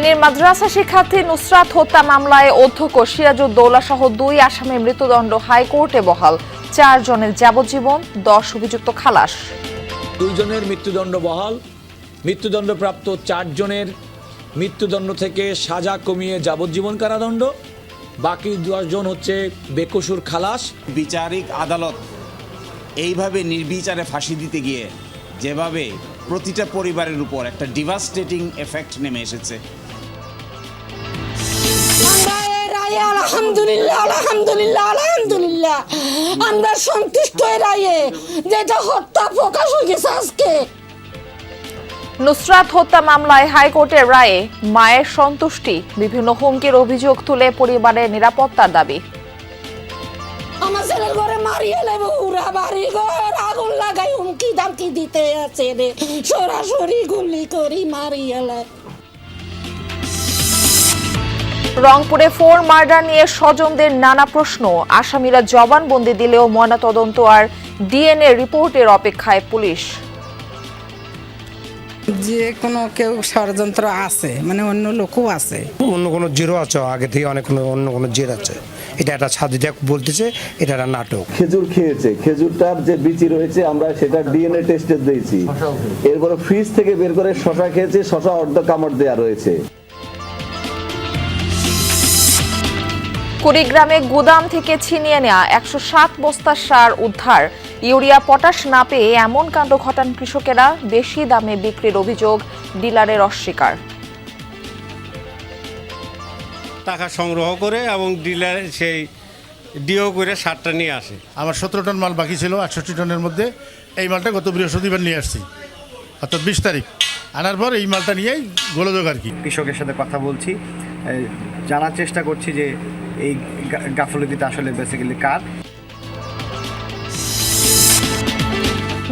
ফেনীর মাদ্রাসা শিক্ষার্থী নুসরাত হত্যা মামলায় অধ্যক্ষ সিরাজউদ্দৌলা সহ ২ আসামির মৃত্যুদণ্ড হাইকোর্টে বহাল। ৪ জনের যাবজ্জীবন, ১০ অভিযুক্ত খালাস। ২ জনের মৃত্যুদণ্ড বহাল। মৃত্যুদণ্ডপ্রাপ্ত ৪ জনের মৃত্যুদণ্ড থেকে সাজা কমিয়ে যাবজ্জীবন কারাদণ্ড, বাকি ১০ জন হচ্ছে বেকসুর খালাস। বিচারিক আদালত এইভাবে নির্বিচারে ফাঁসি দিতে গিয়ে যেভাবে প্রতিটা পরিবারের উপর একটা ডিভাস্টেটিং এফেক্ট নেমে এসেছে, আলহামদুলিল্লাহ আলহামদুলিল্লাহ আলহামদুলিল্লাহ আমরা সন্তুষ্ট রায়ে যেটা হত্যা প্রকাশ হয়ে গেছে আজকে। নুসরাত হত্যা মামলায় হাইকোর্টের রায়ে মায়ের সন্তুষ্টি, বিভিন্ন হুমকির অভিযোগ তুলে পরিবারের নিরাপত্তার দাবি। আমার ছেলের ঘরে মারিয়ে নেব, উড়া বাড়ি ঘর আগুন লাগাই হুমকি দামকি দিতে আছে রে, সরাসরি গুলি করি মারিয়ে নেব। রংপুরে 4 মার্ডার নিয়ে স্বজনদের নানা প্রশ্ন, আসামিরা জবানবন্দি দিলেও ময়নাতদন্ত আর ডিএনএ রিপোর্টের অপেক্ষায় পুলিশ। যে কোনো কেউ ষড়যন্ত্র আছে, মানে অন্য লোকও আছে, অন্য কোনো জিরো আছে, আগে থেকে অনেক অন্য কোনো জের আছে। এটা একটা সাদিদা বলতেছে এটা একটা নাটক। খেজুর খেয়েছে, খেজুরটার যে বিচি রয়েছে আমরা সেটা ডিএনএ টেস্টে দিয়েছি। এরপরে ফ্রিজ থেকে বের করে শশা খেয়েছে, শশা অর্ধ কামড় দেয়া রয়েছে। কুড়িগ্রামে গুদাম থেকে ছিনিয়ে নেওয়া ১০৭ বস্তা সার উদ্ধার। ইউরিয়া পটাশ না পেয়ে এমন কাণ্ড ঘটান কৃষকেরা, বেশি দামে বিক্রির অভিযোগ, ডিলারের অস্বীকার। টাকা সংগ্রহ করে এবং ডিলার সেই ডিও করে সারটা নিয়ে আসে। আমার ১৭ টন মাল বাকি ছিল ৬৮ টনের মধ্যে। এই মালটা গত বৃহস্পতিবার নিয়ে আসছি, অর্থাৎ ২০ তারিখ আনার পর এই মালটা নিয়েই গোলযোগ আর কি। কৃষকের সাথে কথা বলছি, জানার চেষ্টা করছি যে এই গাফলতিটা আসলে বেসিক্যালি কার।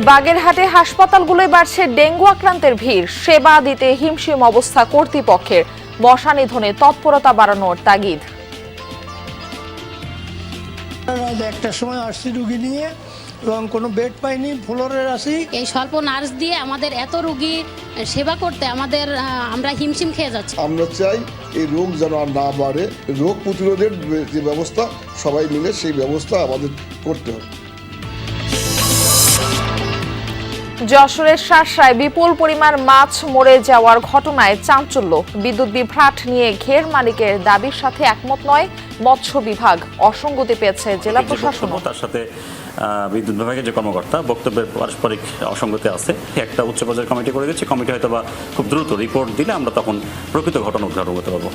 বাগেরহাটে হাসপাতালগুলোয় বাড়ছে ডেঙ্গু আক্রান্তের ভিড়, সেবা দিতে হিমশিম অবস্থা কর্তৃপক্ষের, মশা নিধনে তৎপরতা বাড়ানোর তাগিদ। একটা সময় আসছি রুগী নিয়ে এবং কোনো বেড পাইনি, ফ্লোরের আসি। এই স্বল্প নার্স দিয়ে আমাদের এত রোগী সেবা করতে আমরা হিমশিম খেয়ে যাচ্ছি। আমরা চাই এই রোগ যেন আর না বাড়ে, রোগ প্রতিরোধের যে ব্যবস্থা সবাই মিলে সেই ব্যবস্থা আমাদের করতে হবে। যশোরের শার্শায় বিপুল পরিমাণ মাছ মরে যাওয়ার ঘটনায় চাঞ্চল্য, বিদ্যুৎ বিভ্রাট নিয়ে ঘের মালিকের দাবির সাথে একমত নয় মৎস্য বিভাগ, অসঙ্গতি পেয়েছে জেলা প্রশাসন। তার সাথে বিদ্যুৎ বিভাগের যে কর্মকর্তা বক্তব্যের পারস্পরিক অসঙ্গতি আছে। একটা উচ্চ পর্যায়ের কমিটি করে দিচ্ছে, কমিটি হয়তো বা খুব দ্রুত রিপোর্ট দিলে আমরা তখন প্রকৃত ঘটনা উদ্ঘাটন করতে পারবো।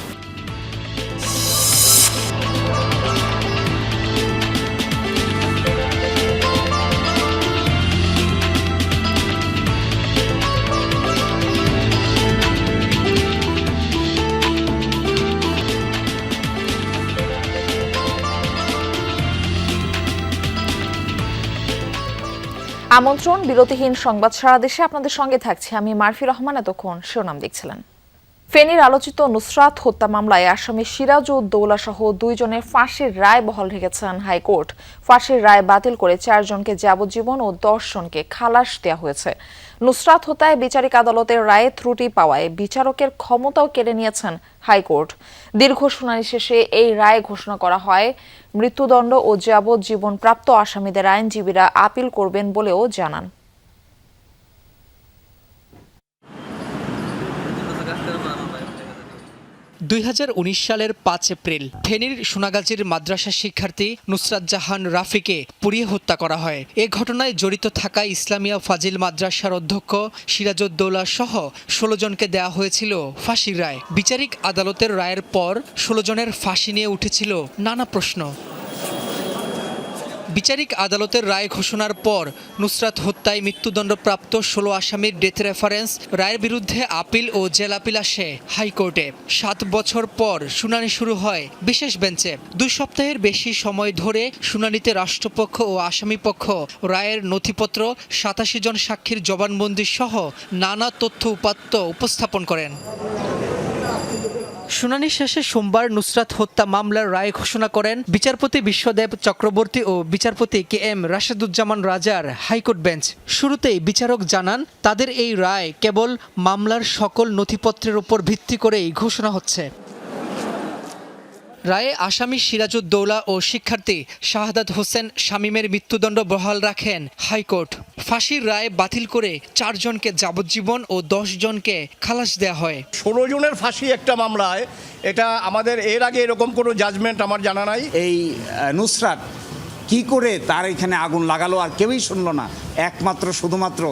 আমন্ত্রণ, বিরতিহীন সংবাদ সারা দেশে আপনাদের সঙ্গে থাকছে আমি মারফি রহমান। এতক্ষণ শিরোনাম দেখছিলেন। ফেনীর আলোচিত নুসরাত হত্যা মামলায় আসামি সিরাজউদ্দৌলা সহ ২ জনের ফাঁসির রায় বহাল রেখেছেন হাইকোর্ট। ফাঁসির রায় বাতিল করে ৪ জনকে যাবজ্জীবন ও ১০ জনকে খালাস দেওয়া হয়েছে। নুসরাত হত্যায় বিচারিক আদালতের রায়ে ত্রুটি পাওয়ায় বিচারকের ক্ষমতাও কেড়ে নিয়েছেন হাইকোর্ট। দীর্ঘ শুনানি শেষে এই রায় ঘোষণা করা হয়। মৃত্যুদণ্ড ও যাবজ্জীবন প্রাপ্ত আসামিদের আইনজীবীরা আপিল করবেন বলেও জানান। ২০১৯ সালের ৫ এপ্রিল ফেনীর সোনাগাজীর মাদ্রাসা শিক্ষার্থী নুসরাত জাহান রাফিকে পুড়িয়ে হত্যা করা হয়। এ ঘটনায় জড়িত থাকা ইসলামিয়া ফাজিল মাদ্রাসার অধ্যক্ষ সিরাজউদ্দৌলা সহ ১৬ জনকে দেওয়া হয়েছিল ফাঁসির রায়। বিচারিক আদালতের রায়ের পর ১৬ জনের ফাঁসি নিয়ে উঠেছিল নানা প্রশ্ন। বিচারিক আদালতের রায় ঘোষণার পর নুসরাত হত্যায় মৃত্যুদণ্ডপ্রাপ্ত ১৬ আসামির ডেথ রেফারেন্স রায়ের বিরুদ্ধে আপিল ও জেল আপিল আসে হাইকোর্টে। ৭ বছর পর শুনানি শুরু হয় বিশেষ বেঞ্চে। ২ সপ্তাহের বেশি সময় ধরে শুনানিতে রাষ্ট্রপক্ষ ও আসামিপক্ষ রায়ের নথিপত্র, ৮৭ জন সাক্ষীর জবানবন্দি সহ নানা তথ্য উপাত্ত উপস্থাপন করেন। শুনানি শেষে সোমবার নুসরাত হত্যা মামলার রায় ঘোষণা করেন বিচারপতি বিশ্বদেব চক্রবর্তী ও বিচারপতি KM রাশেদুজ্জামান রাজার হাইকোর্ট বেঞ্চ। শুরুতেই বিচারক জানান, তাদের এই রায় কেবল মামলার সকল নথিপত্রের উপর ভিত্তি করেই ঘোষণা হচ্ছে। রায়ে আসামি সিরাজউদ্দৌলা ও শিক্ষার্থী শাহাদাত হোসেন শামীমের মৃত্যুদণ্ড বহাল রাখেন হাইকোর্ট। ফাঁসির রায় বাতিল করে 4 জনকে যাবজ্জীবন ও 10 জনকে খালাস দেওয়া হয়। 16 জনের ফাঁসি একটা মামলায়, এটা আমাদের এর আগে এরকম কোনো জাজমেন্ট আমার জানা নাই। এই নুসরাত কি করে তার এখানে আগুন লাগালো আর কেউই শুনলো না, একমাত্র শুধুমাত্র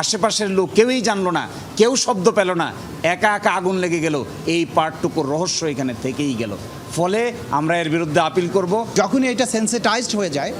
আশেপাশের লোক কেউই জানলো না, কেউ শব্দ পেল না, একা একা আগুন লেগে গেল। এই পার্টটুকুর রহস্য এখানে থেকেই গেল। ফলে আমরা এর বিরুদ্ধে আপিল করব। যখনই এটা সেন্সিটাইজড হয়ে যায়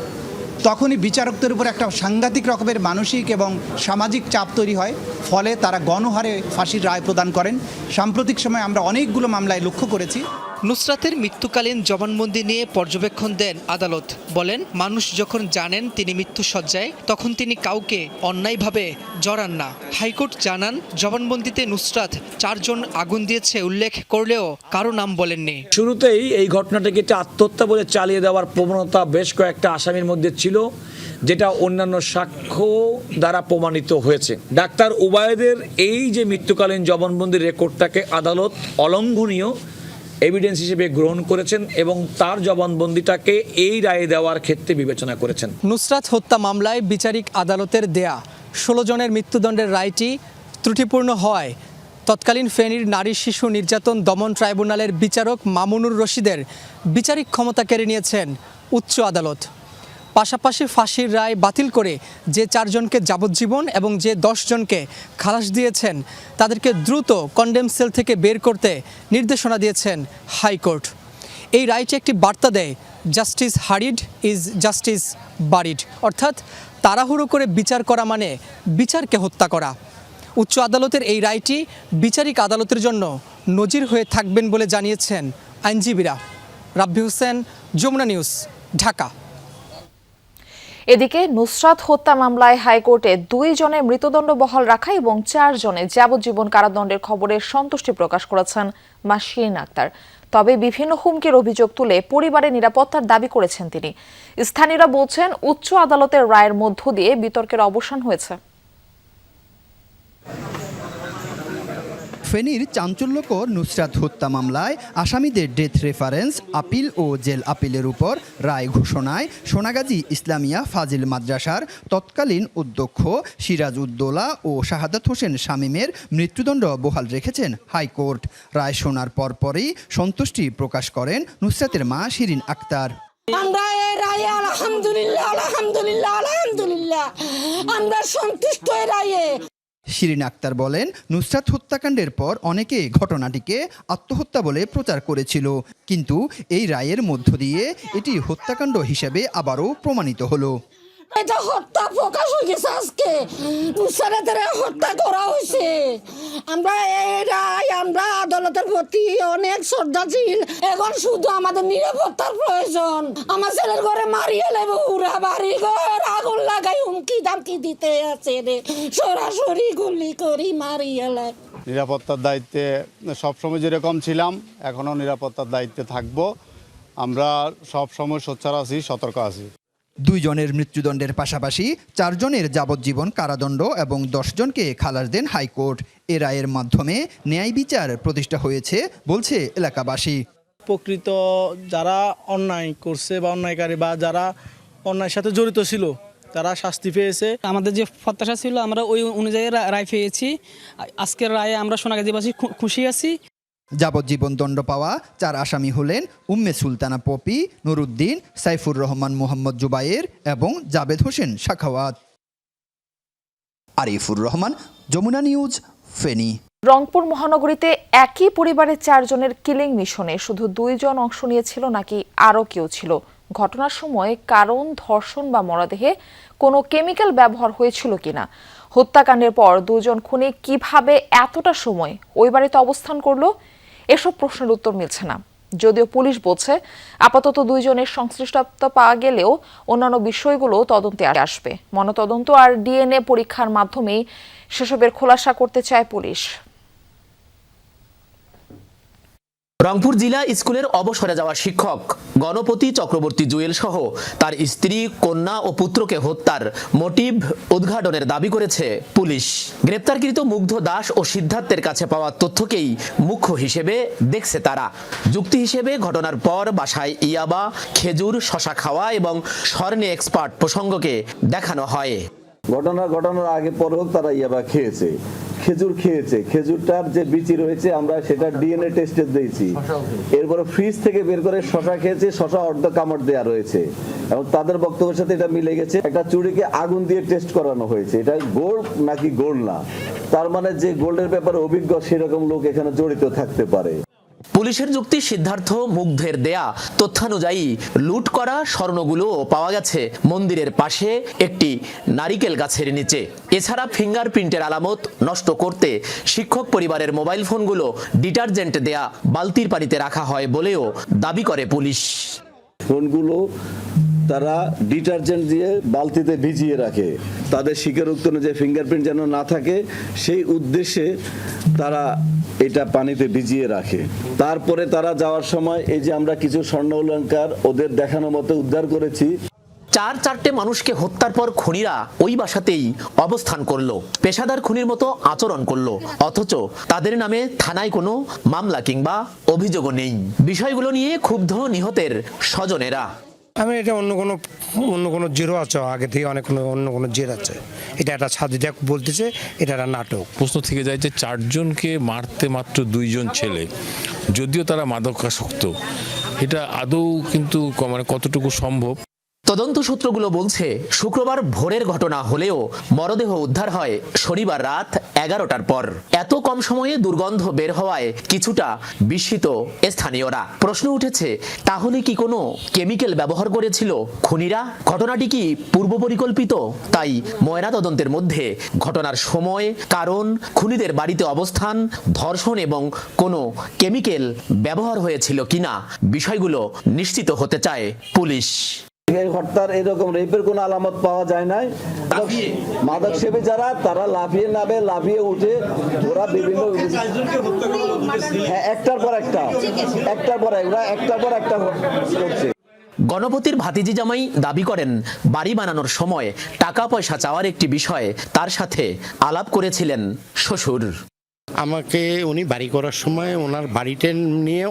তখনই বিচারকদের উপর একটা সাংঘাতিক রকমের মানসিক এবং সামাজিক চাপ তৈরি হয়, ফলে তারা গণহারে ফাঁসির রায় প্রদান করেন। সাম্প্রতিক সময়ে আমরা অনেকগুলো মামলায় লক্ষ্য করেছি। নুসরাতের মৃত্যুকালীন জবানবন্দি নিয়ে পর্যবেক্ষণ দেন আদালত। বলেন, মানুষ যখন জানেন তিনি মৃত্যুশয্যায় তখন তিনি কাউকে অন্যায়ভাবে জড়ান না। হাইকোর্ট জানান, জবানবন্দিতে নুসরাত 4 জন আগুন দিয়েছে উল্লেখ করলেও কারো নাম বলেননি। শুরুতেই এই ঘটনাটাকে একটা আত্মহত্যা বলে চালিয়ে দেওয়ার প্রবণতা বেশ কয়েকটা আসামির মধ্যে ছিল, যেটা অন্যান্য সাক্ষ্য দ্বারা প্রমাণিত হয়েছে। ডাক্তার উবায়েদের এই যে মৃত্যুকালীন জবানবন্দির রেকর্ডটাকে আদালত অলঙ্ঘনীয় এভিডেন্স হিসেবে গ্রহণ করেছেন এবং তার জবানবন্দিটাকে এই রায়ে দেওয়ার ক্ষেত্রে বিবেচনা করেছেন। নুসরাত হত্যা মামলায় বিচারিক আদালতের দেয়া 16 জনের মৃত্যুদণ্ডের রায়টি ত্রুটিপূর্ণ হয় তৎকালীন ফেনীর নারী শিশু নির্যাতন দমন ট্রাইব্যুনালের বিচারক মামুনুর রশিদের বিচারিক ক্ষমতা কেড়ে নিয়েছেন উচ্চ আদালত। পাশাপাশি ফাঁসির রায় বাতিল করে যে 4 জনকে যাবজ্জীবন এবং যে 10 জনকে খালাস দিয়েছেন তাদেরকে দ্রুত কন্ডেম সেল থেকে বের করতে নির্দেশনা দিয়েছেন হাইকোর্ট। এই রায়টি একটি বার্তা দেয়, জাস্টিস হারিড ইজ জাস্টিস বারিড, অর্থাৎ তাড়াহুড়ো করে বিচার করা মানে বিচারকে হত্যা করা। উচ্চ আদালতের এই রায়টি বিচারিক আদালতের জন্য নজির হয়ে থাকবেন বলে জানিয়েছেন আইনজীবীরা। রাব্বি হোসেন, যমুনা নিউজ, ঢাকা। এদিকে নুসরাত হত্যা মামলায় হাইকোর্টে 2 জনের মৃত্যুদণ্ড বহাল রাখা এবং 4 জনের যাবজ্জীবন কারাদণ্ডের খবরে সন্তুষ্টি প্রকাশ করেছেন মা শিরিন আক্তার। তবে বিভিন্ন হুমকির অভিযোগ তুলে পরিবারের নিরাপত্তার দাবি করেছেন তিনি। স্থানীয়রা বলছেন, উচ্চ আদালতের রায়ের মধ্য দিয়ে বিতর্কের অবসান হয়েছে। ফেনীর চাঞ্চল্যকর নুসরাত হত্যা মামলায় আসামিদের ডেথ রেফারেন্স আপিল ও জেল আপিলের উপর রায় ঘোষণায় সোনাগাজী ইসলামিয়া ফাজিল মাদ্রাসার তৎকালীন অধ্যক্ষ সিরাজউদ্দৌলা ও শাহাদাত হোসেন শামীমের মৃত্যুদণ্ড বহাল রেখেছেন হাইকোর্ট। রায় শোনার পরপরই সন্তুষ্টি প্রকাশ করেন নুসরাতের মা শিরিন আক্তার। আমরা এই রায়ে আলহামদুলিল্লাহ আলহামদুলিল্লাহ আলহামদুলিল্লাহ আমরা সন্তুষ্ট এই রায়ে। শিরিন আক্তার বলেন, নুসরাত হত্যাকাণ্ডের পর অনেকে ঘটনাটিকে আত্মহত্যা বলে প্রচার করেছিল, কিন্তু এই রায়ের মধ্য দিয়ে এটি হত্যাকাণ্ড হিসেবে আবারও প্রমাণিত হলো। এটা হত্যা প্রকাশ হয়ে গেছে, আজকে নুসরাতের হত্যা করা হয়েছে। আমরা এই রায় আমরা আদালতের প্রতি অনেক শ্রদ্ধাশীল। এখন শুধু আমাদের নিরাপত্তার প্রয়োজন। আমার ছেলের ঘরে মারিয়ে নেব, পুরা বাড়ি ঘর আগুন লাগাই হুমকি দামকি দিতে আছে রে, সরাসরি গুলি করি মারিয়ে নেব। নিরাপত্তার দায়িত্বে সবসময় যেরকম ছিলাম এখনও নিরাপত্তার দায়িত্বে থাকবো। আমরা সবসময় সোচ্চার আছি, সতর্ক আছি। 2 জনের মৃত্যুদণ্ডের পাশাপাশি 4 জনের যাবজ্জীবন কারাদণ্ড এবং 10 জনকে খালাস দেন হাইকোর্ট। এ রায়ের মাধ্যমে ন্যায় বিচার প্রতিষ্ঠা হয়েছে বলছে এলাকাবাসী। প্রকৃত যারা অন্যায় করছে বা অন্যায়কারী বা যারা অন্যায়ের সাথে জড়িত ছিল তারা শাস্তি পেয়েছে। আমাদের যে প্রত্যাশা ছিল আমরা ওই অনুযায়ী রায় পেয়েছি। আজকের রায়ে আমরা সোনাগাজীবাসী খুশি আছি। যাবজ্জীবন দণ্ড পাওয়া 4 আসামি হলেন উম্মে সুলতানা পপি, নুরুদ্দিন, সাইফুর রহমান মোহাম্মদ জুবায়ের এবং জাবেদ হোসেন শাখাওয়াত। আরিফুর রহমান, যমুনা নিউজ, ফেনী। রংপুর মহানগরীতে একই পরিবারের 4 জনের কিলিং মিশনে শুধু 2 জন অংশ নিয়েছিল নাকি আরও কেউ ছিল? ঘটনার সময় কারণ ধর্ষণ বা মরদেহে কোনো কেমিক্যাল ব্যবহার হয়েছিল কিনা? হত্যাকাণ্ডের পর 2 জন খুনি কিভাবে এতটা সময় ওই বাড়িতে অবস্থান করলো? এসব প্রশ্নের উত্তর মিলছে না। যদিও পুলিশ বলছে আপাতত 2 জনের সংশ্লিষ্টতা পাওয়া গেলেও অন্যান্য বিষয়গুলো তদন্তে আসবে। ময়নাতদন্ত আর ডিএনএ পরীক্ষার মাধ্যমেই সেসবের খোলাসা করতে চায় পুলিশ। রংপুর জেলা স্কুলের অবসরে যাওয়া শিক্ষক গণপতি চক্রবর্তী জুয়েল সহ তার স্ত্রী, কন্যা ও পুত্রকে হত্যার মোটিভ উদ্ঘাটনের দাবি করেছে পুলিশ। গ্রেপ্তারকৃত মুগ্ধ দাস ও সিদ্ধার্থের কাছে পাওয়া তথ্যকেই মুখ্য হিসেবে দেখছে তারা। যুক্তি হিসেবে ঘটনার পর বাসায় ইয়াবা, খেজুর, শশা খাওয়া এবং স্বর্ণে এক্সপার্ট প্রসঙ্গকে দেখানো হয়। ঘটনার আগে পরেও তারা ইয়াবা খেয়েছে, খেজুর খেয়েছে, খেজুরটার যে বিচি রয়েছে আমরা সেটা ডিএনএ টেস্টে দিয়েছি। এরপরে ফ্রিজ থেকে বের করে শশা খেয়েছে, শশা অর্ধ কামড় দেওয়া রয়েছে এবং তাদের বক্তব্যের সাথে এটা মিলে গেছে। একটা চুড়িকে আগুন দিয়ে টেস্ট করানো হয়েছে, এটা গোল্ড নাকি গোল্ড না, তার মানে যে গোল্ডের ব্যাপারে অভিজ্ঞ সেরকম লোক এখানে জড়িত থাকতে পারে। পুলিশের যুক্তি, সিদ্ধার্থ মুগ্ধের দেয়া তথ্যানুযায়ী লুট করা স্বর্ণগুলো পাওয়া গেছে মন্দিরের পাশে একটি নারিকেল গাছের নিচে। এছাড়া ফিঙ্গারপ্রিন্টের আলামত নষ্ট করতে শিক্ষক পরিবারের মোবাইল ফোনগুলো ডিটারজেন্ট দেয়া বালতির পানিতে রাখা হয় বলেও দাবি করে পুলিশ। ফোনগুলো তারা ডিটারজেন্ট দিয়ে বালতিতে ভিজিয়ে রাখে, তাদের স্বীকারোক্তি অনুযায়ী ফিঙ্গারপ্রিন্ট যেন না থাকে সেই উদ্দেশ্যে তারা এটা পানিতে ভিজিয়ে রাখে। তারপরে তারা যাওয়ার সময় এই যে আমরা কিছু স্বর্ণ অলংকার ওদের দেখানো মতো উদ্ধার করেছি। 4 মানুষকে হত্যার পর খুনিরা ওই বাসাতেই অবস্থান করলো, পেশাদার খুনির মতো আচরণ করলো, অথচ তাদের নামে থানায় কোনো মামলা কিংবা অভিযোগও নেই। বিষয়গুলো নিয়ে ক্ষুব্ধ নিহতের স্বজনেরা। আমি এটা অন্য কোনো জিরো আছে, আগে থেকে অন্য কোনো জের আছে, এটা একটা সাজিদা বলতেছে এটা একটা নাটক। প্রশ্ন থেকে যায় যে 4 জনকে মারতে মাত্র 2 জন ছেলে, যদিও তারা মাদকাসক্ত, এটা আদৌ কিন্তু মানে কতটুকু সম্ভব? তদন্ত সূত্রগুলো বলছে শুক্রবার ভোরের ঘটনা হলেও মরদেহ উদ্ধার হয় শনিবার রাত 11টার পর। এত কম সময়ে দুর্গন্ধ বের হওয়ায় কিছুটা বিস্মিত স্থানীয়রা। প্রশ্ন উঠেছে, তাহলে কি কোনো কেমিক্যাল ব্যবহার করেছিল খুনিরা? ঘটনাটি কি পূর্ব পরিকল্পিত? তাই ময়না তদন্তের মধ্যে ঘটনার সময়, কারণ, খুনিদের বাড়িতে অবস্থান, ধর্ষণ এবং কোনো কেমিক্যাল ব্যবহার হয়েছিল কিনা বিষয়গুলো নিশ্চিত হতে চায় পুলিশ। এই হত্যার এরকম রেপের কোনো আলামত পাওয়া যায় নাই। মাদক সেবী যারা তারা লাফিয়ে উঠে ওরা বিভিন্ন একটার পর একটা করছে। গণপতির ভাতিজি জামাই দাবি করেন, বাড়ি বানানোর সময় টাকা পয়সা চাওয়ার একটি বিষয় তার সাথে আলাপ করেছিলেন শ্বশুর। আমাকে উনি বাড়ি করার সময় ওনার বাড়িটা নিয়ে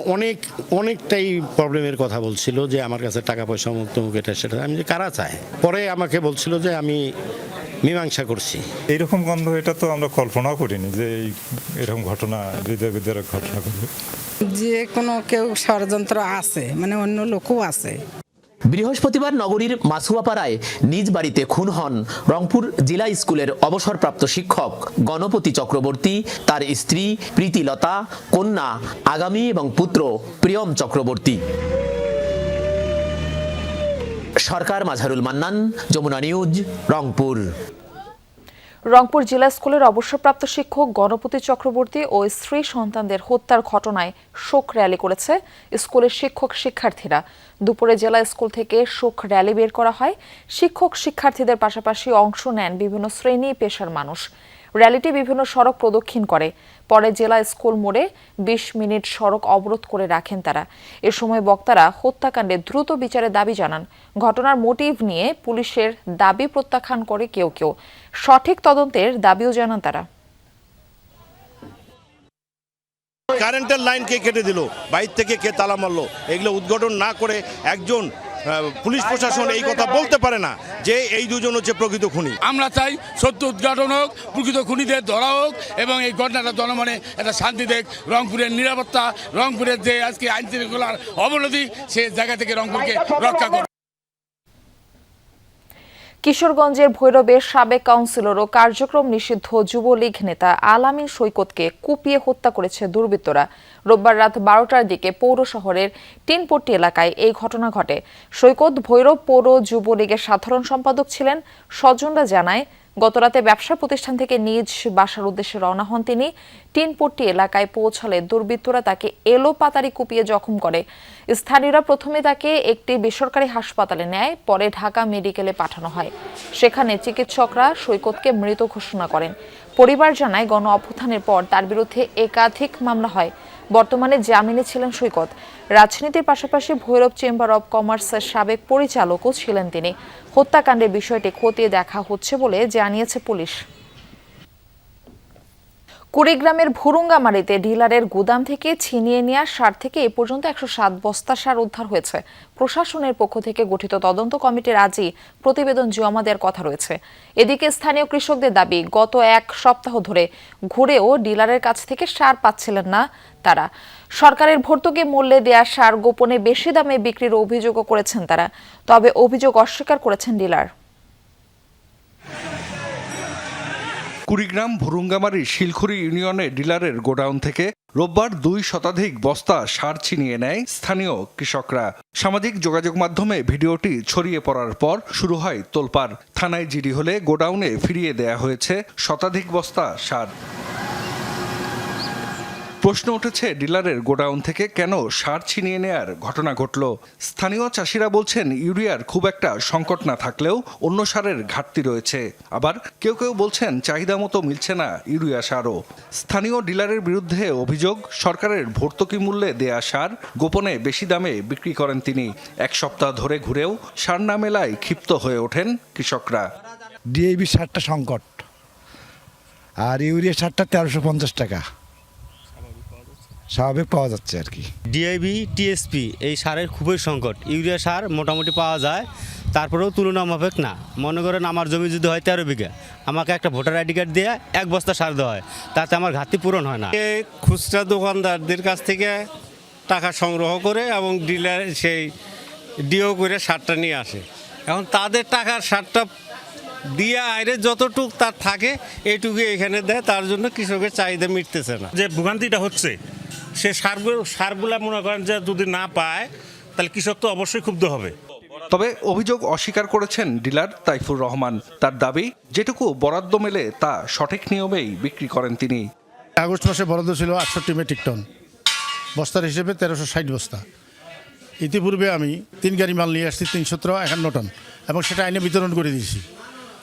অনেকটাই প্রবলেমের কথা বলছিল, যে আমার কাছে টাকা পয়সা মুখ এটা সেটা। আমি যে কারা চায়, পরে আমাকে বলছিল যে আমি মীমাংসা করছি। এইরকম গন্ধ এটা তো আমরা কল্পনাও করিনি যে এরকম ঘটনা, হৃদয় বিদারক ঘটনা ঘটবে। যে কোনো কেউ ষড়যন্ত্র আছে, মানে অন্য লোকও আছে। বৃহস্পতিবার নগরীর মাসুয়াপাড়ায় নিজ বাড়িতে খুন হন রংপুর জেলা স্কুলের অবসরপ্রাপ্ত শিক্ষক গণপতি চক্রবর্তী, তার স্ত্রী প্রীতিলতা, কন্যা আগামী এবং পুত্র প্রিয়ম চক্রবর্তী। সরকার, মাঝারুল মান্নান, যমুনা নিউজ, রংপুর। রংপুর জেলা স্কুলের অবসরপ্রাপ্ত শিক্ষক গণপতি চক্রবর্তী ও স্ত্রী সন্তানদের হত্যার ঘটনায় শোক র্যালি করেছে স্কুলের শিক্ষক শিক্ষার্থীরা। দুপুরে জেলা স্কুল থেকে শোক র্যালি বের করা হয়। শিক্ষক শিক্ষার্থীদের পাশাপাশি অংশ নেন বিভিন্ন শ্রেণী পেশার মানুষ। র্যালিটি বিভিন্ন সড়ক প্রদক্ষিণ করে। পরে জেলা স্কুল মোড়ে 20 মিনিট সড়ক অবরোধ করে রাখেন তারা। এ সময় বক্তারা হত্যাকাণ্ডে দ্রুত বিচারের দাবি জানান। ঘটনার মোটিভ নিয়ে পুলিশের দাবি প্রত্যাখ্যান করে কেউ কেউ। সঠিক তদন্তের দাবিও জানান তারা। কারেন্টের লাইন কে কেটে দিল, বাইরে থেকে কে তালা মারলো, এগুলো উদ্ঘাটন না করে একজন পুলিশ প্রশাসন এই কথা বলতে পারে না যে এই দুজন হচ্ছে প্রকৃত খুনি। আমরা চাই সত্য উদ্ঘাটন হোক, প্রকৃত খুনিদের ধরা হোক এবং এই ঘটনাটা জনমনে একটা শান্তি দেখ। রংপুরের নিরাপত্তা, রংপুরের যে আজকে আইন শৃঙ্খলার অবনতি, সে জায়গা থেকে রংপুরকে রক্ষা করবে। কিশোরগঞ্জের ভৈরবের সাবেক কাউন্সিলর ও কার্যক্রম নিষিদ্ধ যুবলীগ নেতা আলামিন সৈকতকে কুপিয়ে হত্যা করেছে দুর্বৃত্তরা। রোববার রাত 12টার দিকে পৌর শহরের টিনপট্টি এলাকায় এই ঘটনা ঘটে। সৈকত ভৈরব পৌর যুবলীগের সাধারণ সম্পাদক ছিলেন। স্বজনরা জানায়, গতরাতে ব্যবসা প্রতিষ্ঠান থেকে নিজ বাসার উদ্দেশ্যে রওনা হন তিনি। টিনপট্টি এলাকায় পৌঁছালে দুর্বৃত্তরা তাকে এলোপাতাড়ি কুপিয়ে জখম করে। স্থানীয়রা প্রথমে তাকে একটি বেসরকারি হাসপাতালে নেয়, পরে ঢাকা মেডিকেলে পাঠানো হয়। সেখানে চিকিৎসকরা সৈকতকে মৃত ঘোষণা করেন। পরিবার জানায়, গণ অভ্যুত্থানের পর তার বিরুদ্ধে একাধিক মামলা হয়। বর্তমানে জামিনে ছিলেন সৈকত। রাজনীতির পাশাপাশি ভৈরব চেম্বার অব কমার্সের সাবেক পরিচালকও ছিলেন তিনি। হত্যাকাণ্ডের বিষয়টি খতিয়ে দেখা হচ্ছে বলে জানিয়েছে পুলিশ। কুড়িগ্রামের ভুরুঙ্গামারীতে ডিলারের গুদাম থেকে ছিনিয়ে নেওয়া সার থেকে এ পর্যন্ত 107 বস্তা সার উদ্ধার হয়েছে। প্রশাসনের পক্ষ থেকে গঠিত তদন্ত কমিটির আজই প্রতিবেদন জমা দেওয়ার কথা রয়েছে। এদিকে স্থানীয় কৃষকদের দাবি, গত 1 সপ্তাহ ধরে ঘুরেও ডিলারের কাছ থেকে সার পাচ্ছিলেন না তারা। সরকারের ভর্তুকি মূল্যে দেয়া সার গোপনে বেশি দামে বিক্রির অভিযোগও করেছেন তারা, তবে অভিযোগ অস্বীকার করেছেন ডিলার। কুড়িগ্রাম ভুরুঙ্গামারী শিলখুরি ইউনিয়নে ডিলারের গোডাউন থেকে রোববার 2 শতাধিক বস্তা সার ছিনিয়ে নেয় স্থানীয় কৃষকরা। সামাজিক যোগাযোগ মাধ্যমে ভিডিওটি ছড়িয়ে পড়ার পর শুরু হয় তোলপাড়। থানায় জিডি হলে গোডাউনে ফিরিয়ে দেয়া হয়েছে শতাধিক বস্তা সার। প্রশ্ন উঠেছে, ডিলারের গোডাউন থেকে কেন সার ছিনিয়ে নেয়ার ঘটনা ঘটল? স্থানীয় চাষিরা বলছেন, ইউরিয়ার খুব একটা সংকট না থাকলেও অন্য সারের ঘাটতি রয়েছে। আবার কেউ কেউ বলছেন, চাহিদা মতো মিলছে না ইউরিয়া সারও। স্থানীয় ডিলারের বিরুদ্ধে অভিযোগ, সরকারের ভর্তুকি মূল্যে দেয়া সার গোপনে বেশি দামে বিক্রি করেন তিনি। 1 সপ্তাহ ধরে ঘুরেও সার না মেলায় ক্ষিপ্ত হয়ে ওঠেন কৃষকরা। ডিএবি সারটা সংকট, আর ইউরিয়া সারটা 1350 টাকা স্বাভাবিক পাওয়া যাচ্ছে আর কি। ডিআইবি টিএসপি এই সারের খুবই সংকট। ইউরিয়া সার মোটামুটি পাওয়া যায়, তারপরেও তুলনা মাফিক না। মনে করেন আমার জমি যদি হয় 13 বিঘা, আমাকে একটা ভোটার আইডি কার্ড দিয়ে 1 বস্তা সার দেওয়া হয়, তাতে আমার ঘাটতি পূরণ হয় না। খুচরা দোকানদারদের কাছ থেকে টাকা সংগ্রহ করে এবং ডিলার সেই ডিও করে সারটা নিয়ে আসে। এখন তাদের টাকার সারটা দিয়ে আইরে যতটুক তার থাকে এইটুকু এখানে দেয়, তার জন্য কৃষকের চাহিদা মিটতেছে না। যে ভোগান্তিটা হচ্ছে, সে সারগুলা মনে করেন যে যদি না পায় তাহলে কৃষক তো অবশ্যই ক্ষুব্ধ হবে। তবে অভিযোগ অস্বীকার করেছেন ডিলার তাইফুর রহমান। তার দাবি, যেটুকু বরাদ্দ মেলে তা সঠিক নিয়মেই বিক্রি করেন তিনি। আগস্ট মাসে বরাদ্দ ছিল 68 মেট্রিক টন, বস্তার হিসেবে 1360 বস্তা। ইতিপূর্বে আমি 3 গাড়ি মাল নিয়ে আসছি 351 টন, এবং সেটা আইনে বিতরণ করে দিয়েছি।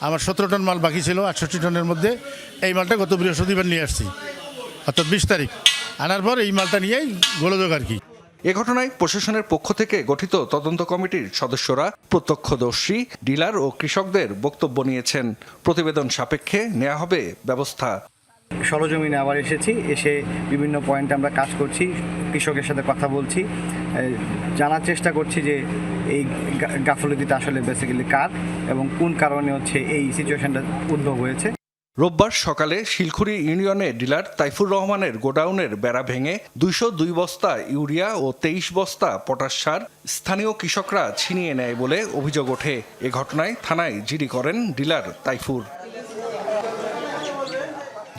আমার 17 টন মাল বাকি ছিল 68 টনের মধ্যে। এই মালটা গত বৃহস্পতিবার নিয়ে আসছি, অর্থাৎ 20 তারিখ আনার পর এই মালটা নিয়েই গোলযোগ আর কি। এ ঘটনায় প্রশাসনের পক্ষ থেকে গঠিত তদন্ত কমিটির সদস্যরা প্রত্যক্ষদর্শী, ডিলার ও কৃষকদের বক্তব্য নিয়েছেন। প্রতিবেদন সাপেক্ষে নেওয়া হবে ব্যবস্থা। সরজমিনে আবার এসেছি, এসে বিভিন্ন পয়েন্টে আমরা কাজ করছি, কৃষকের সাথে কথা বলছি, জানার চেষ্টা করছি যে এই গাফলতিটা আসলে বেসিক্যালি কার এবং কোন কারণে হচ্ছে এই সিচুয়েশনটা উদ্ভব হয়েছে। রোববার সকালে শিলখুরি ইউনিয়নে ডিলার তাইফুর রহমানের গোডাউনের বেড়া ভেঙে 202 বস্তা ইউরিয়া ও 23 বস্তা পটাশ সার স্থানীয় কৃষকরা ছিনিয়ে নেয় বলে অভিযোগ ওঠে। এ ঘটনায় থানায় জিডি করেন ডিলার তাইফুর।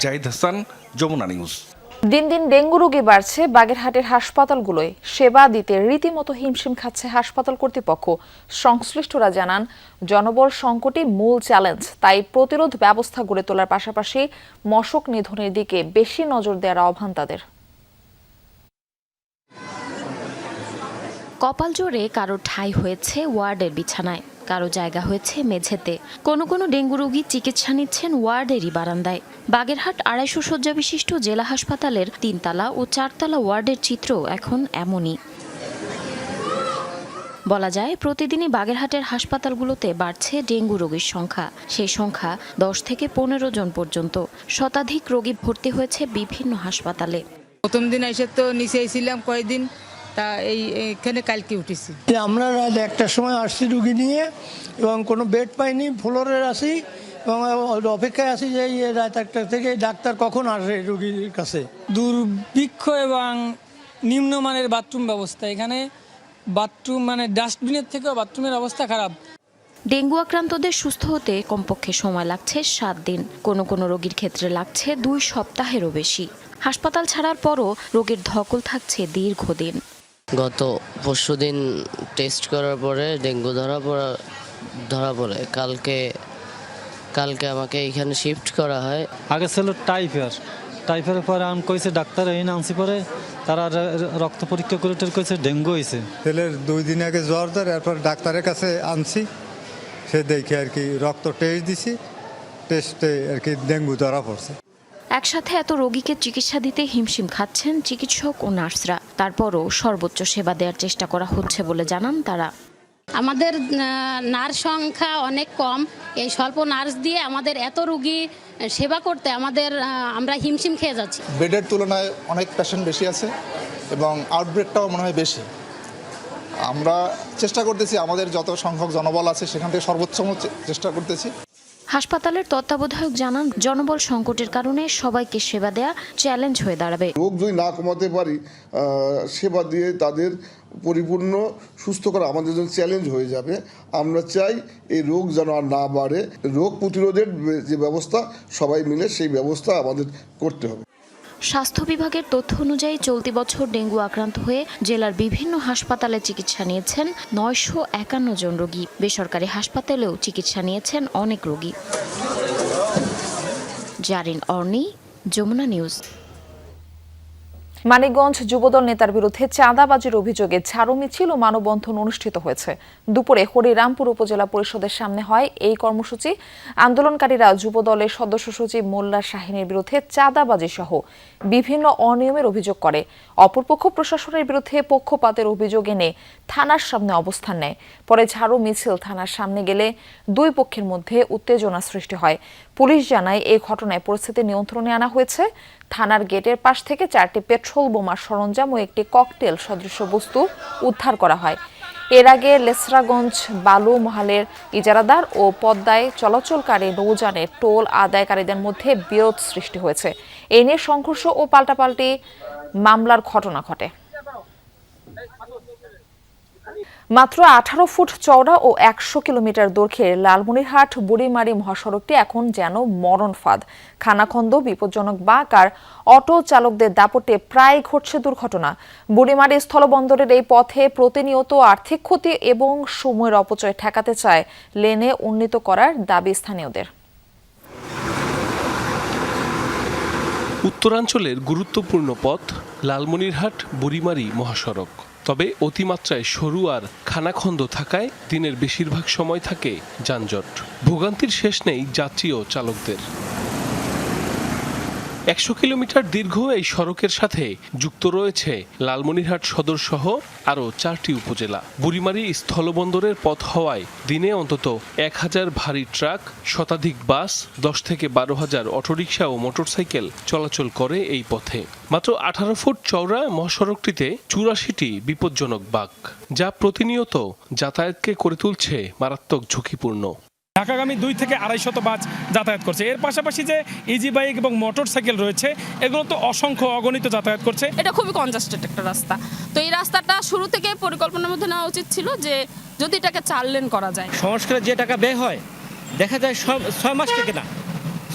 জাহিদ হাসান, যমুনা নিউজ। দিন দিন ডেঙ্গু রোগী বাড়ছে বাগেরহাটের হাসপাতালগুলোয়। সেবা দিতে রীতিমতো হিমশিম খাচ্ছে হাসপাতাল কর্তৃপক্ষ। সংশ্লিষ্টরা জানান, জনবল সংকটই মূল চ্যালেঞ্জ, তাই প্রতিরোধ ব্যবস্থা গড়ে তোলার পাশাপাশি মশক নিধনের দিকে বেশি নজর দেওয়ার আহ্বান তাদের। কপাল জোরে কারো ঠাঁই হয়েছে ওয়ার্ডের বিছানায়, কারো জায়গা হয়েছে মেঝেতে। কোনো কোনো ডেঙ্গু রোগী চিকিৎসা নিচ্ছেন ওয়ার্ডেরই বারান্দায়। বাগেরহাট 250 শয্যা বিশিষ্ট জেলা হাসপাতালের 3 তলা ও 4 তলা ওয়ার্ডের চিত্র এখন এমনই। বলা যায়, প্রতিদিনই বাগেরহাটের হাসপাতালগুলোতে বাড়ছে ডেঙ্গু রোগীর সংখ্যা। সেই সংখ্যা 10 থেকে 15 জন পর্যন্ত। শতাধিক রোগী ভর্তি হয়েছে বিভিন্ন হাসপাতালে। প্রথম দিন এসে তো নিচে ছিলাম কয়েকদিন, তা এইখানে কালকে উঠেছি। আমরা রাত 1টার সময় আসছি রুগী নিয়ে, এবং কোনো বেড পাইনি, ফ্লোরের আসি এবং অপেক্ষায় আছি যে রাত 1টা থেকে ডাক্তার কখন আসে রুগীর কাছে। দুর্ভিক্ষ এবং নিম্নমানের বাথরুম ব্যবস্থা, এখানে বাথরুম মানে ডাস্টবিনের থেকেও বাথরুমের অবস্থা খারাপ। ডেঙ্গু আক্রান্তদের সুস্থ হতে কমপক্ষে সময় লাগছে 7 দিন, কোনো কোনো রোগীর ক্ষেত্রে লাগছে 2 সপ্তাহেরও বেশি। হাসপাতাল ছাড়ার পরও রোগের ধকল থাকছে দীর্ঘদিন। গত পরশুদিন টেস্ট করার পরে ডেঙ্গু ধরা পড়ে। কালকে আমাকে এখানে শিফট করা হয়। আগে ছিল টাইফয়েড পরে আমি কইছে ডাক্তার এই আনছি, পরে তারা রক্ত পরীক্ষা করে কইছে ডেঙ্গু হয়েছে। ছেলের 2 দিন আগে জ্বর ধরে, এরপর ডাক্তারের কাছে আনছি, সে দেখে আর কি রক্ত টেস্ট দিছি, টেস্টে আর কি ডেঙ্গু ধরা পড়ছে। একসাথে এত রোগীকে চিকিৎসা দিতে হিমশিম খাচ্ছেন চিকিৎসক ও নার্সরা। তারপরও সর্বোচ্চ সেবা দেওয়ার চেষ্টা করা হচ্ছে বলে জানান তারা। আমাদের নার্স সংখ্যা অনেক কম। এই স্বল্প নার্স দিয়ে আমাদের এত রোগী সেবা করতে আমরা হিমশিম খেয়ে যাচ্ছি। বেডের তুলনায় অনেক পেশেন্ট বেশি আছে এবং আউটব্রেকটাও মনে হয় বেশি। আমরা চেষ্টা করতেছি আমাদের যত সংখ্যক জনবল আছে সেখান থেকে সর্বোচ্চ চেষ্টা করতেছি। হাসপাতালের তত্ত্বাবধায়ক জানান, জনবল সংকটের কারণে সবাইকে সেবা দেয়া চ্যালেঞ্জ হয়ে দাঁড়াবে। রোগ যদি না কমাতে পারি, সেবা দিয়ে তাদের পরিপূর্ণ সুস্থ করা আমাদের জন্য চ্যালেঞ্জ হয়ে যাবে। আমরা চাই এই রোগ যেন আর না বাড়ে। রোগ প্রতিরোধের যে ব্যবস্থা সবাই মিলে সেই ব্যবস্থা আমাদের করতে হবে। স্বাস্থ্য বিভাগের তথ্য অনুযায়ী চলতি বছর ডেঙ্গু আক্রান্ত হয়ে জেলার বিভিন্ন হাসপাতালে চিকিৎসা নিয়েছেন 951 জন রোগী। বেসরকারি হাসপাতালেও চিকিৎসা নিয়েছেন অনেক রোগী। জারিন অর্নি, যমুনা নিউজ। মানিকগঞ্জ যুবদল নেতার বিরুদ্ধে চাঁদাবাজির অভিযোগে ঝাড়ু মিছিল ও মানববন্ধন অনুষ্ঠিত হয়েছে। দুপুরে হরিরামপুর উপজেলা পরিষদের সামনে হয় এই কর্মসূচি। আন্দোলনকারীরা যুবদলের সদস্য সচিব মোল্লা শাহিনের বিরুদ্ধে চাঁদাবাজি সহ বিভিন্ন অনিয়মের অভিযোগ করে। অপরপক্ষ প্রশাসনের বিরুদ্ধে পক্ষপাতের অভিযোগ এনে থানার সামনে অবস্থান নেয়। পরে ঝাড়ু মিছিল থানার সামনে গেলে দুই পক্ষের মধ্যে উত্তেজনা সৃষ্টি হয়। পুলিশ জানায় এই ঘটনায় পরিস্থিতি নিয়ন্ত্রণে আনা হয়েছে। থানার গেটের পাশ থেকে 4টি পেট্রোল বোমার সরঞ্জাম ও একটি ককটেল সদৃশ বস্তু উদ্ধার করা হয়। এর আগে লেসরাগঞ্জ বালু মহালের ইজারাদার ও পদ্মায় চলাচলকারী নৌযানের টোল আদায়কারীদের মধ্যে বিরোধ সৃষ্টি হয়েছে। এ নিয়ে সংঘর্ষ ও পাল্টাপাল্টি মামলার ঘটনা ঘটে। মাত্র 18 ফুট চওড়া ও 100 কিলোমিটার দৈর্ঘ্যের লালমনিরহাট বুড়িমারি মহাসড়কটি এখন যেন মরণ ফাঁদ। খানাখন্দ, বিপজ্জনক বাঁক আর অটো চালকদের দাপটে প্রায় ঘটছে দুর্ঘটনা। বুড়িমারি স্থলবন্দরের এই পথে প্রতিনিয়ত আর্থিক ক্ষতি এবং সময়ের অপচয় ঠেকাতে চায় লেনে উন্নীত করার দাবি স্থানীয়দের। উত্তরাঞ্চলের গুরুত্বপূর্ণ পথ লালমনিরহাট বুড়িমারি মহাসড়ক। তবে অতিমাত্রায় সরু আর খানাখন্দ থাকায় দিনের বেশিরভাগ সময় থাকে যানজট। ভোগান্তির শেষ নেই যাত্রী ও চালকদের। 100 কিলোমিটার দীর্ঘ এই সড়কের সাথে যুক্ত রয়েছে লালমনিরহাট সদর সহ আরও 4টি উপজেলা। বুড়িমারি স্থলবন্দরের পথ হওয়ায় দিনে অন্তত 1000 ভারী ট্রাক, শতাধিক বাস, 10 থেকে 12,000 অটোরিকশা ও মোটরসাইকেল চলাচল করে এই পথে। মাত্র 18 ফুট চওড়া মহাসড়কটিতে 84টি বিপজ্জনক বাঁক, যা প্রতিনিয়ত যাতায়াতকে করে তুলছে মারাত্মক ঝুঁকিপূর্ণ। ঢাকাগামী 2 থেকে 250 বাস যাতায়াত করছে। এর পাশাপাশি যে ইজি বাইক এবং মোটর সাইকেল রয়েছে, এগুলো তো অসংখ্য অগণিত যাতায়াত করছে। এটা খুবই কনজাস্টেড একটা রাস্তা। তো এই রাস্তাটা শুরু থেকে পরিকল্পনার মধ্যে নেওয়া উচিত ছিল যে যদি এটাকে 4 লেন করা যায়। সংস্কারে যে টাকা ব্যয় হয় দেখা যায় 6 মাস থেকে না,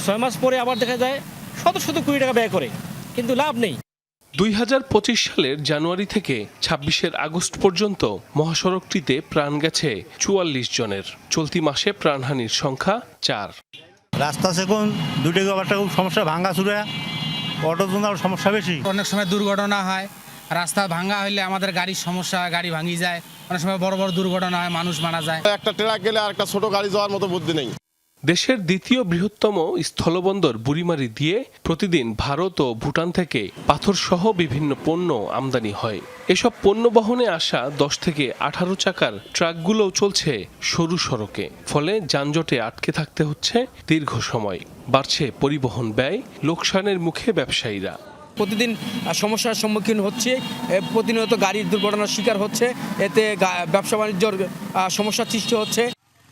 6 মাস পরে আবার দেখা যায় শত কোটি টাকা ব্যয় করে, কিন্তু লাভ নেই। 2025 সালের জানুয়ারি থেকে 26 আগস্ট পর্যন্ত মহাসড়কটিতে প্রাণ গেছে 44 জনের। চলতি মাসে প্রাণহানির সংখ্যা 4। রাস্তা সেখন দুটো আবার খুব সমস্যা, ভাঙা চুরা, অটোর জন্য সমস্যা বেশি। অনেক সময় দুর্ঘটনা হয়, রাস্তা ভাঙা হইলে আমাদের গাড়ির সমস্যা, গাড়ি ভাঙি যায়। অনেক সময় বড় বড় দুর্ঘটনা হয়, মানুষ মারা যায়। একটা ট্রাক গেলে আর একটা ছোট গাড়ি যাওয়ার মতো বুদ্ধি নেই। দেশের দ্বিতীয় বৃহত্তম স্থলবন্দর বুড়িমারি দিয়ে প্রতিদিন ভারত ও ভুটান থেকে পাথর সহ বিভিন্ন পণ্য আমদানি হয়। এসব পণ্য বহনে আসা 10 থেকে 18 চাকার ট্রাকগুলোও চলছে সরু সড়কে। ফলে যানজটে আটকে থাকতে হচ্ছে দীর্ঘ সময়। বাড়ছে পরিবহন ব্যয়, লোকসানের মুখে ব্যবসায়ীরা। প্রতিদিন সমস্যার সম্মুখীন হচ্ছে, প্রতিনিয়ত গাড়ির দুর্ঘটনার শিকার হচ্ছে, এতে ব্যবসা বাণিজ্যর সমস্যার সৃষ্টি হচ্ছে।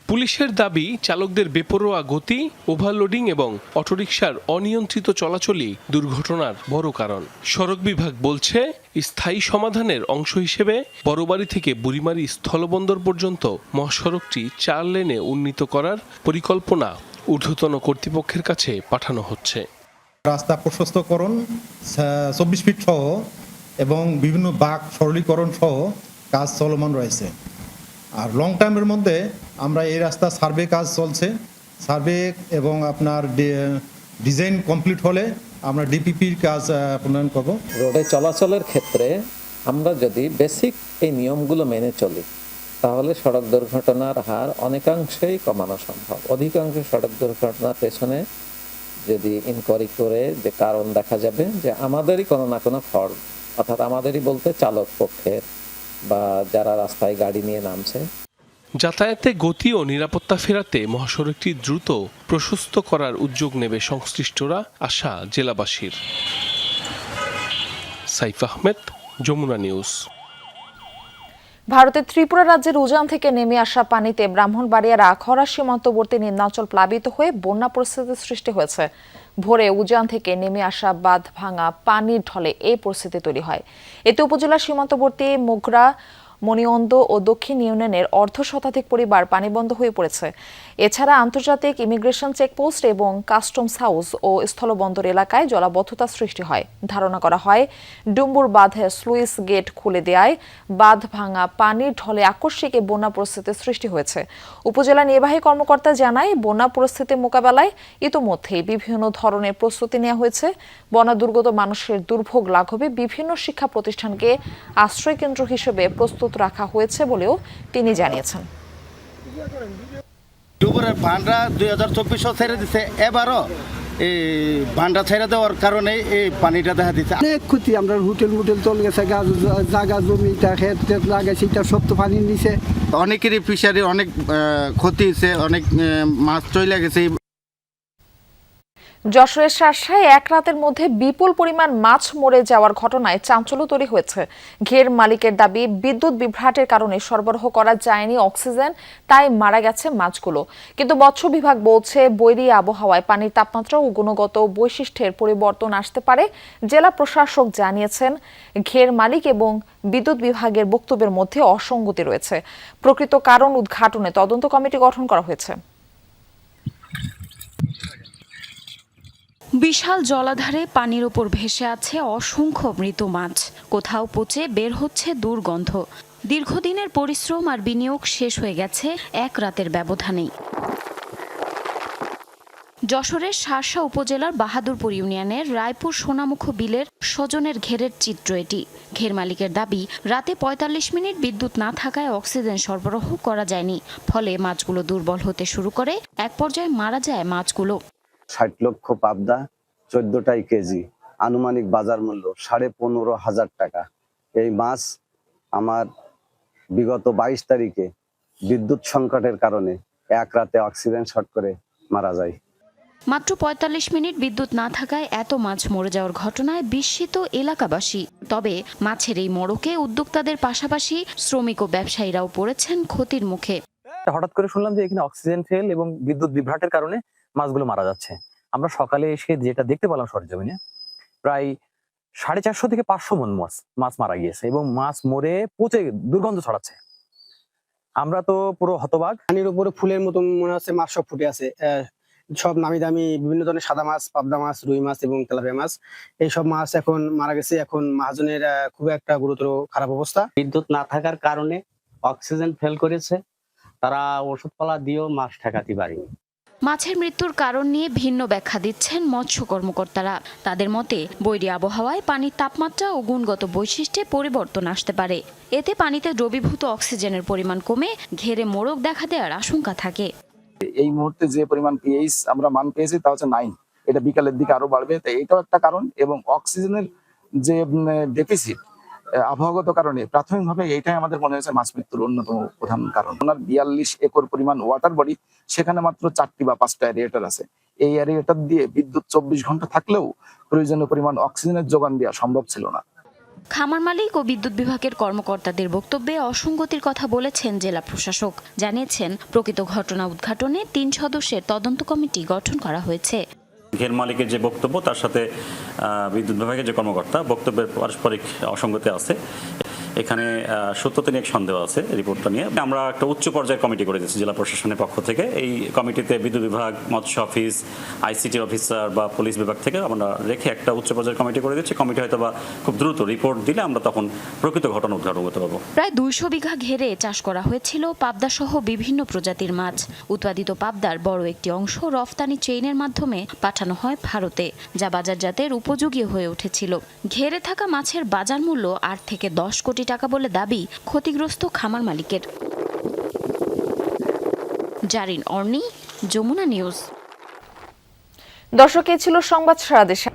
পুলিশের দাবি, চালকদের বেপরোয়া গতি, ওভারলোডিং এবং অটোরিকশার অনিয়ন্ত্রিত চলাচলই দুর্ঘটনার বড় কারণ। সড়ক বিভাগ বলছে, স্থায়ী সমাধানের অংশ হিসেবে বড়বাড়ি থেকে বুড়িমারি স্থলবন্দর পর্যন্ত মহাসড়কটি 4 লেনে উন্নীত করার পরিকল্পনা ঊর্ধ্বতন কর্তৃপক্ষের কাছে পাঠানো হচ্ছে। রাস্তা প্রশস্তকরণ 24 ফিট সহ এবং বিভিন্ন বাঁক সরলীকরণ সহ কাজ চলমান রয়েছে। আর লং টাইমের মধ্যে আমরা এই রাস্তা সার্ভে কাজ চলছে, সার্ভে এবং আপনার ডিজাইন কমপ্লিট হলে আমরা ডিপিপির কাজ প্রণয়ন করব। রোডে চলাচলের ক্ষেত্রে আমরা যদি বেসিক এই নিয়মগুলো মেনে চলি তাহলে সড়ক দুর্ঘটনার হার অনেকাংশেই কমানো সম্ভব। অধিকাংশ সড়ক দুর্ঘটনার পেছনে যদি ইনকোয়ারি করে যে কারণ দেখা যাবে যে আমাদেরই কোনো না কোনো ফল্ট, অর্থাৎ আমাদেরই বলতে চালক পক্ষের বা যারা রাস্তায় গাড়ি নিয়ে নামছে। যাতায়াতে গতি ও নিরাপত্তা ফেরাতে মহাসড়কটি দ্রুত প্রশস্ত করার উদ্যোগ নেবে সংশ্লিষ্টরা, আশা জেলাবাসীর। সাইফ আহমেদ, যমুনা নিউজ। ভারতের ত্রিপুরা রাজ্যের উজান থেকে নেমে আসা পানিতে ব্রাহ্মণবাড়িয়ার আখড়া সীমান্তবর্তী নিম্নাঞ্চল প্লাবিত হয়ে বন্যা পরিস্থিতির সৃষ্টি হয়েছে। ভোরে উজান থেকে নেমে আসা বাঁধ ভাঙা পানির ঢলে এই পরিস্থিতি তৈরি হয়। এতে উপজেলার সীমান্তবর্তী মোগরা, মণিয়ন্দ ও দক্ষিণ ইউনিয়নের অর্ধশতাধিক পরিবার পানিবন্ধ হয়ে পড়েছে। এছাড়া আন্তর্জাতিক ইমিগ্রেশন চেকপোস্ট এবং কাস্টমস হাউস ও স্থলবন্দর এলাকায় জলাবদ্ধতা সৃষ্টি হয়। ধারণা করা হয় ডুম্বুর বাঁধে স্লুইস গেট খুলে দেওয়ায় বাঁধ ভাঙা পানির ঢলে আকস্মিক এই বন্যা পরিস্থিতির সৃষ্টি হয়েছে। উপজেলা নির্বাহী কর্মকর্তা জানায়, বন্যা পরিস্থিতি মোকাবেলায় ইতোমধ্যেই বিভিন্ন ধরনের প্রস্তুতি নেওয়া হয়েছে। বন্যা দুর্গত মানুষের দুর্ভোগ লাঘবে বিভিন্ন শিক্ষা প্রতিষ্ঠানকে আশ্রয় কেন্দ্র হিসেবে প্রস্তুত রাখা হয়েছে বলেও তিনি জানিয়েছেন। ভান্ডা 2024 ছেড়ে দিচ্ছে, এবারও এই ভান্ডা ছেড়ে দেওয়ার কারণে এই পানিটা দেখা দিচ্ছে। অনেক ক্ষতি, আমরা হোটেল চলে গেছে, জায়গা জমি ক্ষেত লাগাইছে, সব তো পানির নিচে। অনেকেরই ফিশারি অনেক ক্ষতি হয়েছে, অনেক মাছ চলে গেছে। যশোরের শার্শায় এক রাতের মধ্যে বিপুল পরিমাণ মাছ মরে যাওয়ার ঘটনায় চাঞ্চল্য তৈরি হয়েছে। ঘের মালিকের দাবি, বিদ্যুৎ বিভ্রাটের কারণে সরবরাহ করা যায়নি অক্সিজেন, তাই মারা গেছে মাছগুলো। কিন্তু মৎস্য বিভাগ বলছে, বৈরী আবহাওয়ায় পানির তাপমাত্রা ও গুণগত বৈশিষ্ট্যের পরিবর্তন আসতে পারে। জেলা প্রশাসক জানিয়েছেন, ঘের মালিক এবং বিদ্যুৎ বিভাগের বক্তব্যের মধ্যে অসঙ্গতি রয়েছে। প্রকৃত কারণ উদ্ঘাটনে তদন্ত কমিটি গঠন করা হয়েছে। বিশাল জলাধারে পানির ওপর ভেসে আছে অসংখ্য মৃত মাছ। কোথাও পচে বের হচ্ছে দুর্গন্ধ। দীর্ঘদিনের পরিশ্রম আর বিনিয়োগ শেষ হয়ে গেছে এক রাতের ব্যবধানেই। যশোরের শার্শা উপজেলার বাহাদুরপুর ইউনিয়নের রায়পুর সোনামুখ বিলের স্বজনের ঘেরের চিত্র এটি। ঘের মালিকের দাবি, রাতে ৪৫ মিনিট বিদ্যুৎ না থাকায় অক্সিজেন সরবরাহ করা যায়নি। ফলে মাছগুলো দুর্বল হতে শুরু করে, এক পর্যায়ে মারা যায় মাছগুলো। ৬০ লক্ষ পাবদা, ১৪টাই কেজি, আনুমানিক বাজার মূল্য ১৫,৫০০ টাকা। এই মাছ আমার বিগত ২২ তারিখে বিদ্যুৎ সংকটের কারণে এক রাতে অক্সিজেন শর্ট করে মারা যায়। মাত্র ৪৫ মিনিট বিদ্যুৎ না থাকায় এত মাছ মরে যাওয়ার ঘটনায় বিস্মিত এলাকাবাসী। তবে মাছের এই মড়কে উদ্যোক্তাদের পাশাপাশি শ্রমিক ও ব্যবসায়ীরাও পড়েছেন ক্ষতির মুখে। হঠাৎ করে শুনলাম যে এখানে অক্সিজেন ফেল এবং বিদ্যুৎ বিভ্রাটের কারণে মাছগুলো মারা যাচ্ছে। আমরা সকালে এসে যেটা দেখতে পেলাম সরজমিনে, প্রায় 450 থেকে 500 মন মাছ মারা গিয়েছে এবং মাছ মরে পচে দুর্গন্ধ ছড়াচ্ছে। আমরা তো পুরো হতবাক। পানির উপরে ফুলের মতো মনে হচ্ছে মাছ সব ফুটে আছে। সব নামি দামি বিভিন্ন ধরনের সাদা মাছ, পাবদা মাছ, রুই মাছ এবং তেলাপিয়া মাছ, এইসব মাছ এখন মারা গেছে। এখন মহাজনের খুব একটা গুরুতর খারাপ অবস্থা। বিদ্যুৎ না থাকার কারণে অক্সিজেন ফেল করেছে, তারা ওষুধপালা দিয়েও মাছ ঠেকাতে পারেনি। মাছের মৃত্যুর কারণ নিয়ে ভিন্ন ব্যাখ্যা দিচ্ছেন মৎস্য কর্মকর্তারা। তাদের মতে, বৈরী আবহাওয়ায় পানির তাপমাত্রা ও গুণগত বৈশিষ্ট্যে পরিবর্তন আসতে পারে। এতে পানিতে দ্রবীভূত অক্সিজেনের পরিমাণ কমে ঘেরে মোড়ক দেখা দেওয়ার আশঙ্কা থাকে। এই মুহূর্তে যে পরিমাণ পিএইচ আমরা মান পেয়েছি তা হচ্ছে 9, এটা বিকালের দিকে আরো বাড়বে, তাই এটাও একটা কারণ। এবং অক্সিজেনের যে ডেফিসিট আবহাওয়াগত কারণে প্রাথমিকভাবে এইটাই আমাদের মনে হয়েছে মাছ মৃত্যুর অন্যতম প্রধান কারণ। ওনার 42 একর পরিমাণ ওয়াটার বডি, সেখানে মাত্র 4টি বা 5টা এরিয়েটার আছে। এই এরিয়েটার দিয়ে বিদ্যুৎ 24 ঘন্টা থাকলেও প্রয়োজনীয় পরিমাণ অক্সিজেনের যোগান দেওয়া সম্ভব ছিল না। খামার মালিক ও বিদ্যুৎ বিভাগের কর্মকর্তাদের বক্তব্যে অসঙ্গতির কথা বলেছেন জেলা প্রশাসক। জানিয়েছেন, প্রকৃত ঘটনা উদ্ঘাটনে 3 সদস্যের তদন্ত কমিটি গঠন করা হয়েছে। ঘের মালিকের যে বক্তব্য, তার সাথে বিদ্যুৎ বিভাগের যে কর্মকর্তা, বক্তব্যের পারস্পরিক অসঙ্গতি আছে। এখানে সত্যতা নিয়ে সন্দেহ আছে। রিপোর্টটা নিয়ে আমরা একটা উচ্চ পর্যায়ের কমিটি করে দিয়েছি জেলা প্রশাসনের পক্ষ থেকে। এই কমিটিতে বিদ্যুৎ বিভাগ, মৎস্য অফিস, আইসিটি অফিসার বা পুলিশ বিভাগ থেকে আমরা রেখে একটা উচ্চ পর্যায়ের কমিটি করে দিচ্ছি। কমিটি হয়তো বা খুব দ্রুত রিপোর্ট দিলে আমরা তখন প্রকৃত ঘটনা উদ্ঘাটন করতে পারবো। প্রায় 200 বিঘা ঘেরে চাষ করা হয়েছিল পাবদা সহ বিভিন্ন প্রজাতির মাছ। উৎপাদিত পাবদার বড় একটি অংশ রফতানি চেইনের মাধ্যমে পাঠানো হয় ভারতে, যা বাজারজাতের উপযোগী হয়ে উঠেছিল। ঘেরে থাকা মাছের বাজার মূল্য 8 থেকে 10 কোটি টাকা বলে দাবি ক্ষতিগ্রস্ত খামার মালিকের। জারিন অর্নি, যমুনা নিউজ। দর্শক, এই ছিল সংবাদ সারা দেশে।